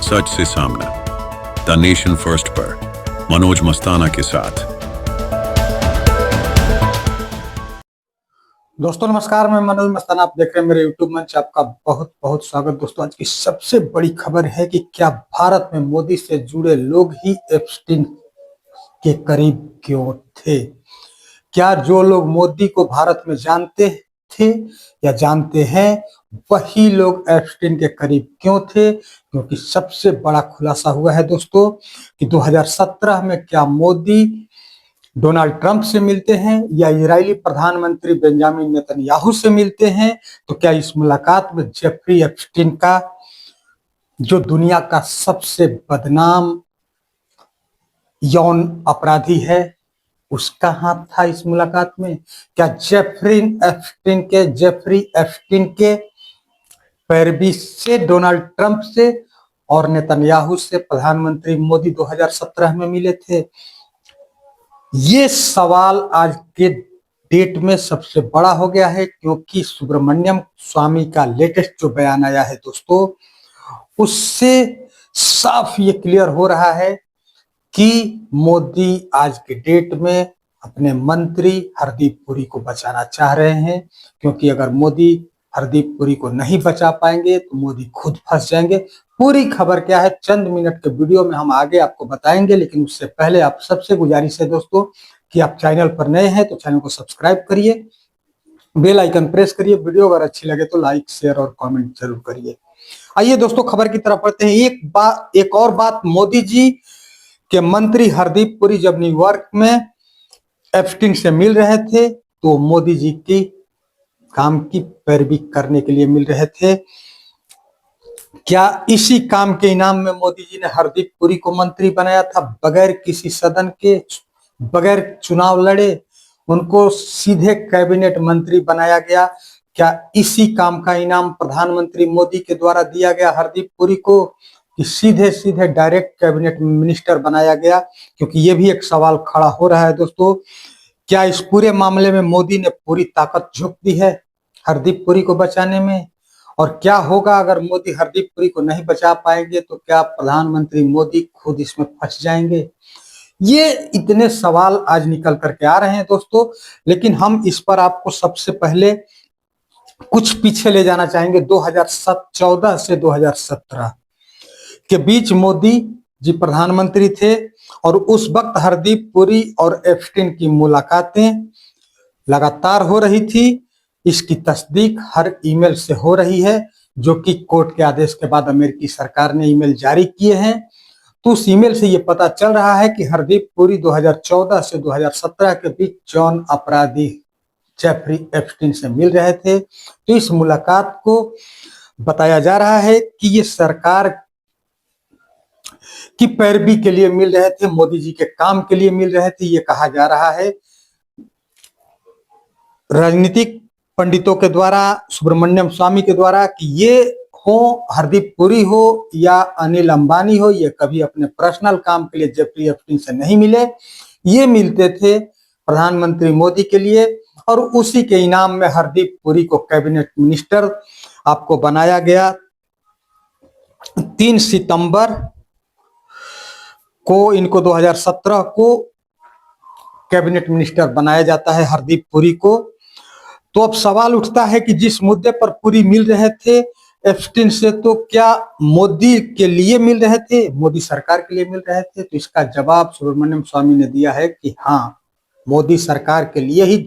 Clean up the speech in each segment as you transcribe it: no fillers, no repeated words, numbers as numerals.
सच से सामना, the nation first पर मनोज मस्ताना के साथ। दोस्तों नमस्कार, मैं मनोज मस्ताना, आप देख रहे हैं मेरे यूट्यूब मंच। आपका बहुत बहुत स्वागत। दोस्तों आज की सबसे बड़ी खबर है कि क्या भारत में मोदी से जुड़े लोग ही एप्स्टीन के करीब क्यों थे। क्या जो लोग मोदी को भारत में जानते थे या जानते हैं वही लोग एप्स्टीन के करीब क्यों थे, क्योंकि सबसे बड़ा खुलासा हुआ है दोस्तों कि 2017 में क्या मोदी डोनाल्ड ट्रंप से मिलते हैं या इजरायली प्रधानमंत्री बेंजामिन नेतन्याहू से मिलते हैं। तो क्या इस मुलाकात में जेफरी एप्स्टीन का, जो दुनिया का सबसे बदनाम यौन अपराधी है, उसका हाथ था इस मुलाकात में। क्या जेफरी एप्स्टीन के पैरवी से डोनाल्ड ट्रंप से और नेतन्याहू से प्रधानमंत्री मोदी 2017 में मिले थे। ये सवाल आज के डेट में सबसे बड़ा हो गया है, क्योंकि सुब्रमण्यम स्वामी का लेटेस्ट जो बयान आया है दोस्तों, उससे साफ ये क्लियर हो रहा है कि मोदी आज के डेट में अपने मंत्री हरदीप पुरी को बचाना चाह रहे हैं। क्योंकि अगर मोदी हरदीप पुरी को नहीं बचा पाएंगे तो मोदी खुद फंस जाएंगे। पूरी खबर क्या है चंद मिनट के वीडियो में हम आगे आपको बताएंगे, लेकिन उससे पहले आप सबसे गुजारिश है दोस्तों कि आप चैनल पर नए हैं तो चैनल को सब्सक्राइब करिए, बेल आइकन प्रेस करिए, वीडियो अगर अच्छी लगे तो लाइक शेयर और कमेंट जरूर करिए। आइए दोस्तों खबर की तरफ बढ़ते हैं। एक और बात, मोदी जी के मंत्री हरदीप पुरी जब न्यूयॉर्क में एप्स्टीन से मिल रहे थे तो मोदी जी की काम की पैरवी करने के लिए मिल रहे थे। क्या इसी काम के इनाम में मोदी जी ने हरदीप पुरी को मंत्री बनाया था, बगैर किसी सदन के, बगैर चुनाव लड़े उनको सीधे कैबिनेट मंत्री बनाया गया। क्या इसी काम का इनाम प्रधानमंत्री मोदी के द्वारा दिया गया हरदीप पुरी को, कि सीधे सीधे डायरेक्ट कैबिनेट मिनिस्टर बनाया गया? क्योंकि ये भी एक सवाल खड़ा हो रहा है दोस्तों। क्या इस पूरे मामले में मोदी ने पूरी ताकत झोंक दी है हरदीप पुरी को बचाने में? और क्या होगा अगर मोदी हरदीप पुरी को नहीं बचा पाएंगे तो क्या प्रधानमंत्री मोदी खुद इसमें फंस जाएंगे? ये इतने सवाल आज निकल करके आ रहे हैं दोस्तों, लेकिन हम इस पर आपको सबसे पहले कुछ पीछे ले जाना चाहेंगे। 2014 से 2017 के बीच मोदी जी प्रधानमंत्री थे और उस वक्त हरदीप पुरी और एप्स्टीन की मुलाकातें लगातार हो रही थी। इसकी तस्दीक हर ईमेल से हो रही है, जो कि कोर्ट के आदेश के बाद अमेरिकी सरकार ने ईमेल जारी किए हैं। तो उस ईमेल से ये पता चल रहा है कि हरदीप पुरी 2014 से 2017 के बीच यौन अपराधी जेफरी एप्स्टीन से मिल रहे थे। तो इस मुलाकात को बताया जा रहा है कि ये सरकार की पैरवी के लिए मिल रहे थे, मोदी जी के काम के लिए मिल रहे थे। ये कहा जा रहा है राजनीतिक पंडितों के द्वारा, सुब्रमण्यम स्वामी के द्वारा, कि ये हो हरदीप पुरी हो या अनिल अंबानी हो, ये कभी अपने पर्सनल काम के लिए जेफरी एप्स्टीन से नहीं मिले। ये मिलते थे प्रधानमंत्री मोदी के लिए, और उसी के इनाम में हरदीप पुरी को कैबिनेट मिनिस्टर आपको बनाया गया। 3 सितंबर को इनको 2017 को कैबिनेट मिनिस्टर बनाया जाता है हरदीप पुरी को। तो अब सवाल उठता है कि जिस मुद्दे पर पुरी मिल रहे थे एप्स्टीन से, तो क्या मोदी के लिए मिल रहे थे, मोदी सरकार के लिए मिल रहे थे? तो इसका जवाब सुब्रमण्यम स्वामी ने दिया है कि हाँ, मोदी सरकार के लिए ही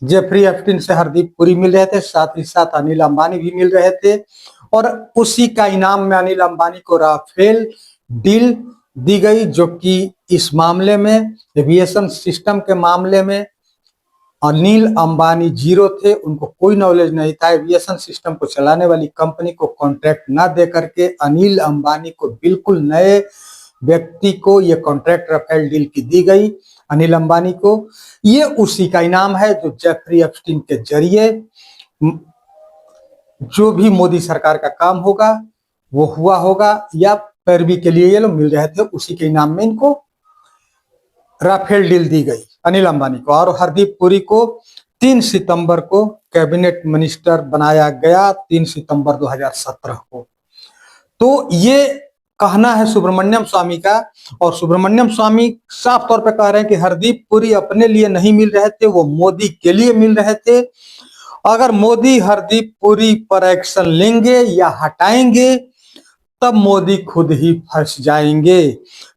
जेफरी एप्स्टीन से हरदीप पुरी मिल रहे थे। साथ ही साथ अनिल अंबानी भी मिल रहे थे, और उसी का इनाम में अनिल अंबानी को राफेल डील दी गई, जो कि इस मामले में, एविएशन सिस्टम के मामले में अनिल अंबानी जीरो थे। उनको कोई नॉलेज नहीं था। एविएशन सिस्टम को चलाने वाली कंपनी को कॉन्ट्रैक्ट ना दे करके अनिल अंबानी को, बिल्कुल नए व्यक्ति को, ये कॉन्ट्रैक्ट राफेल डील की दी गई अनिल अंबानी को। ये उसी का इनाम है जो जेफरी एप्स्टीन के जरिए जो भी मोदी सरकार का काम होगा वो हुआ होगा, या पैरवी के लिए ये लोग मिल रहे थे, उसी के इनाम में इनको राफेल डील दी गई अनिल अंबानी को। और हरदीप पुरी को 3 सितंबर को कैबिनेट मिनिस्टर बनाया गया, 3 सितंबर 2017 को। तो ये कहना है सुब्रमण्यम स्वामी का, और सुब्रमण्यम स्वामी साफ तौर पे कह रहे हैं कि हरदीप पुरी अपने लिए नहीं मिल रहे थे, वो मोदी के लिए मिल रहे थे। अगर मोदी हरदीप पुरी पर एक्शन लेंगे या हटाएंगे तब मोदी खुद ही फंस जाएंगे।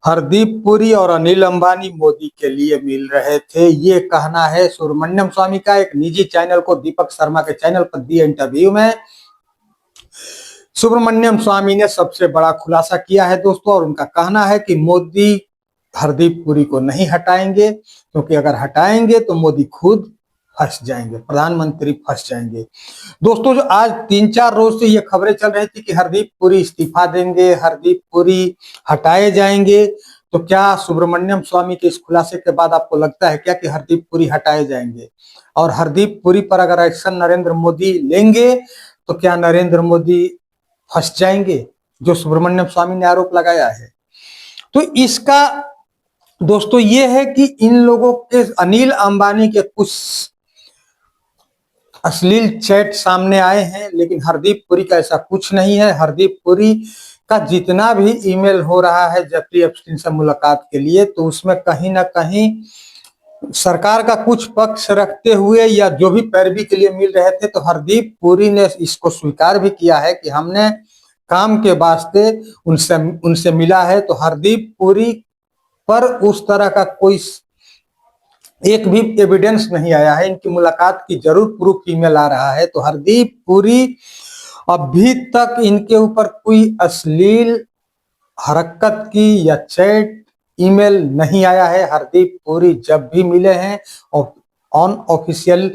हरदीप पुरी और अनिल अंबानी मोदी के लिए मिल रहे थे, ये कहना है सुब्रमण्यम स्वामी का। एक निजी चैनल को, दीपक शर्मा के चैनल पर दिए इंटरव्यू में सुब्रमण्यम स्वामी ने सबसे बड़ा खुलासा किया है दोस्तों, और उनका कहना है कि मोदी हरदीप पुरी को नहीं हटाएंगे, क्योंकि अगर हटाएंगे तो मोदी खुद फंस जाएंगे, प्रधानमंत्री फंस जाएंगे। दोस्तों, जो आज 3-4 रोज से ये खबरें चल रही थी कि हरदीप पुरी इस्तीफा देंगे, हरदीप पुरी हटाए जाएंगे, तो क्या सुब्रमण्यम स्वामी के इस खुलासे के बाद आपको लगता है क्या कि हरदीप पुरी हटाए जाएंगे? और हरदीप पुरी पर अगर एक्शन नरेंद्र मोदी लेंगे तो क्या नरेंद्र मोदी फंस जाएंगे, जो सुब्रमण्यम स्वामी ने आरोप लगाया है? तो इसका दोस्तों ये है कि इन लोगों के, अनिल अंबानी के कुछ अश्लील चैट सामने आए हैं, लेकिन हरदीप पुरी का ऐसा कुछ नहीं है। हरदीप पुरी का जितना भी ईमेल हो रहा है जेफरी एप्स्टीन से मुलाकात के लिए, तो उसमें कहीं ना कहीं सरकार का कुछ पक्ष रखते हुए या जो भी पैरवी के लिए मिल रहे थे, तो हरदीप पुरी ने इसको स्वीकार भी किया है कि हमने काम के वास्ते उनसे मिला है। तो हरदीप पुरी पर उस तरह का कोई एक भी एविडेंस नहीं आया है, इनकी मुलाकात की जरूर प्रूफ ईमेल आ रहा है। तो हरदीप पुरी अभी तक इनके ऊपर कोई अश्लील हरकत की या चैट ईमेल नहीं आया है। हरदीप पुरी जब भी मिले हैं और ऑन ऑफिशियल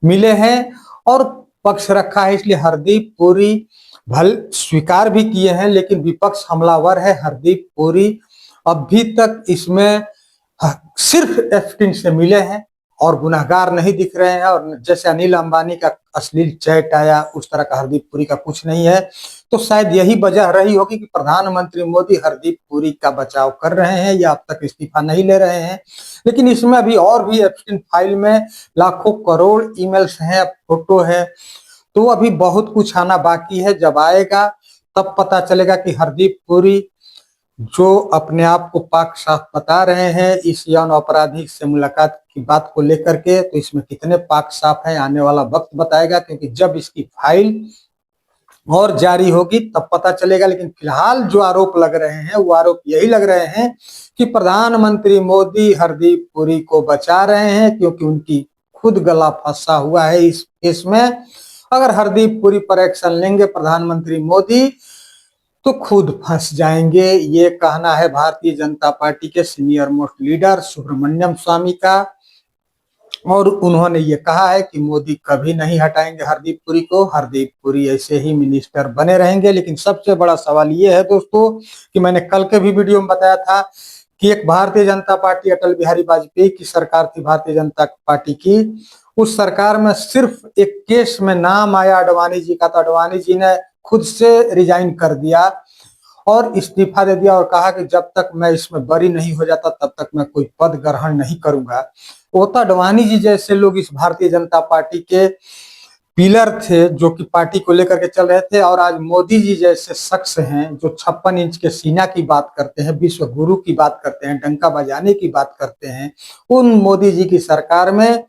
मिले हैं और पक्ष रखा है, इसलिए हरदीप पुरी भल स्वीकार भी किए हैं, लेकिन विपक्ष हमलावर है। हरदीप पुरी अभी तक इसमें सिर्फ एप्स्टीन से मिले हैं और गुनाहगार नहीं दिख रहे हैं, और जैसे अनिल अंबानी का अश्लील चैट आया उस तरह का हरदीप पुरी का कुछ नहीं है। तो शायद यही वजह रही होगी कि प्रधानमंत्री मोदी हरदीप पुरी का बचाव कर रहे हैं या अब तक इस्तीफा नहीं ले रहे हैं। लेकिन इसमें अभी और भी एप्स्टीन फाइल में लाखों करोड़ ईमेल्स हैं, फोटो है, तो अभी बहुत कुछ आना बाकी है। जब आएगा तब पता चलेगा कि हरदीप पुरी जो अपने आप को पाक साफ बता रहे हैं इस यौन अपराधी से मुलाकात की बात को लेकर के, तो इसमें कितने पाक साफ है आने वाला वक्त बताएगा, क्योंकि जब इसकी फाइल और जारी होगी तब पता चलेगा। लेकिन फिलहाल जो आरोप लग रहे हैं वो आरोप यही लग रहे हैं कि प्रधानमंत्री मोदी हरदीप पुरी को बचा रहे हैं, क्योंकि उनकी खुद गला फंसा हुआ है इस केस में। अगर हरदीप पुरी पर एक्शन लेंगे प्रधानमंत्री मोदी तो खुद फंस जाएंगे, ये कहना है भारतीय जनता पार्टी के सीनियर मोस्ट लीडर सुब्रमण्यम स्वामी का। और उन्होंने ये कहा है कि मोदी कभी नहीं हटाएंगे हरदीप पुरी को, हरदीप पुरी ऐसे ही मिनिस्टर बने रहेंगे। लेकिन सबसे बड़ा सवाल ये है दोस्तों कि मैंने कल के भी वीडियो में बताया था कि एक भारतीय जनता पार्टी, अटल बिहारी वाजपेयी की सरकार थी भारतीय जनता पार्टी की, उस सरकार में सिर्फ एक केस में नाम आया अडवाणी जी का, तो अडवाणी जी ने खुद से रिजाइन कर दिया और इस्तीफा दे दिया और कहा कि जब तक मैं इसमें बरी नहीं हो जाता तब तक मैं कोई पद ग्रहण नहीं करूंगा। वो तो अडवाणी जी जैसे लोग इस भारतीय जनता पार्टी के पिलर थे जो कि पार्टी को लेकर के चल रहे थे, और आज मोदी जी जैसे शख्स हैं जो 56 इंच के सीना की बात करते हैं, विश्व गुरु की बात करते हैं, डंका बजाने की बात करते हैं, उन मोदी जी की सरकार में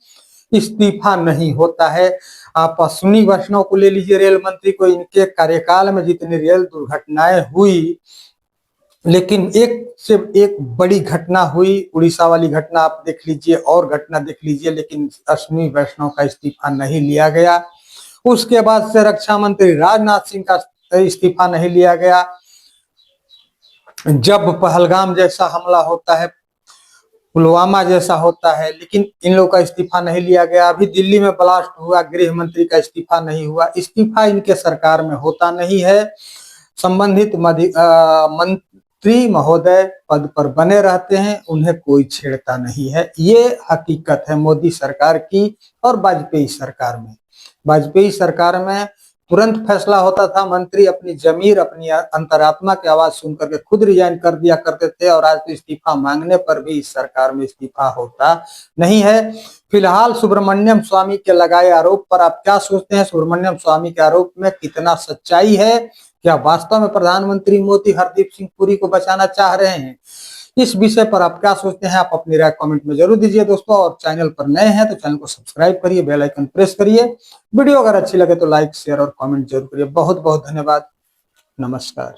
इस्तीफा नहीं होता है। आप अश्विनी वैष्णव को ले लीजिए, रेल मंत्री को, इनके कार्यकाल में जितनी रेल दुर्घटनाएं हुई, लेकिन एक से एक बड़ी घटना हुई, उड़ीसा वाली घटना आप देख लीजिए और घटना देख लीजिए, लेकिन अश्विनी वैष्णव का इस्तीफा नहीं लिया गया। उसके बाद से रक्षा मंत्री राजनाथ सिंह का इस्तीफा नहीं लिया गया। जब पहलगाम जैसा हमला होता है, पुलवामा जैसा होता है, लेकिन इन लोगों का इस्तीफा नहीं लिया गया। अभी दिल्ली में ब्लास्ट हुआ, गृह मंत्री का इस्तीफा नहीं हुआ। इस्तीफा इनके सरकार में होता नहीं है। संबंधित मंत्री महोदय पद पर बने रहते हैं, उन्हें कोई छेड़ता नहीं है। ये हकीकत है मोदी सरकार की और वाजपेयी सरकार में। वाजपेयी सरकार में तुरंत फैसला होता था, मंत्री अपनी जमीर, अपनी अंतरात्मा की आवाज सुन करके खुद रिजाइन कर दिया करते थे, और आज तो इस्तीफा मांगने पर भी इस सरकार में इस्तीफा होता नहीं है। फिलहाल सुब्रमण्यम स्वामी के लगाए आरोप पर आप क्या सोचते हैं? सुब्रमण्यम स्वामी के आरोप में कितना सच्चाई है, क्या वास्तव में प्रधानमंत्री मोदी हरदीप सिंह पुरी को बचाना चाह रहे हैं? इस विषय पर आप क्या सोचते हैं? आप अपनी राय कमेंट में जरूर दीजिए दोस्तों। और चैनल पर नए हैं तो चैनल को सब्सक्राइब करिए, बेल आइकन प्रेस करिए। वीडियो अगर अच्छी लगे तो लाइक शेयर और कमेंट जरूर करिए। बहुत बहुत धन्यवाद। नमस्कार।